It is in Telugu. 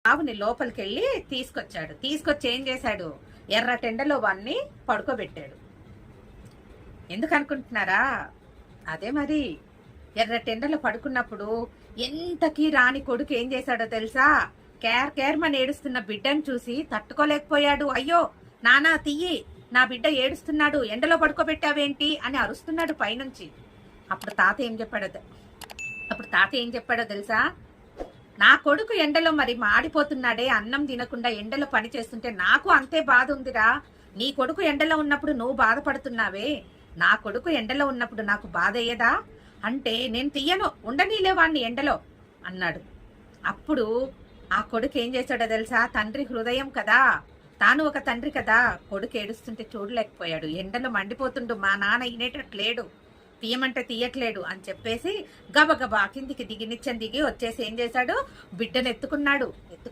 ఆవుని లోపలికి వెళ్ళి తీసుకొచ్చి ఏం చేశాడు, ఎర్రటెండలో వాడిని పడుకోబెట్టాడు. ఎందుకు అనుకుంటున్నారా? అదే మరి, ఎర్రటెండలో పడుకున్నప్పుడు ఎంతకీ రాని కొడుకు ఏం చేశాడో తెలుసా? కేర్మని ఏడుస్తున్న బిడ్డను చూసి తట్టుకోలేకపోయాడు. అయ్యో నానా తీయి, నా బిడ్డ ఏడుస్తున్నాడు, ఎండలో పడుకోబెట్టావేంటి అని అరుస్తున్నాడు పైనుంచి. అప్పుడు తాత ఏం చెప్పాడో తెలుసా? నా కొడుకు ఎండలో మరి మాడిపోతున్నాడే, అన్నం తినకుండా ఎండలో పని చేస్తుంటే నాకు అంతే బాధ ఉందిరా. నీ కొడుకు ఎండలో ఉన్నప్పుడు నువ్వు బాధపడుతున్నావే, నా కొడుకు ఎండలో ఉన్నప్పుడు నాకు బాధ అయ్యేదా అంటే నేను తీయను, ఉండనీలే వాణ్ణి ఎండలో అన్నాడు. అప్పుడు ఆ కొడుకు ఏం చేశాడో తెలుసా? తండ్రి హృదయం కదా, తాను ఒక తండ్రి కదా, కొడుకు ఏడుస్తుంటే చూడలేకపోయాడు. ఎండలో మండిపోతుండు, మా నాన్న వినేటట్లేడు, తీయమంటే తీయట్లేడు అని చెప్పేసి గబగబా కిందికి దిగి వచ్చేసి ఏం చేశాడు, బిడ్డను ఎత్తుకున్నాడు.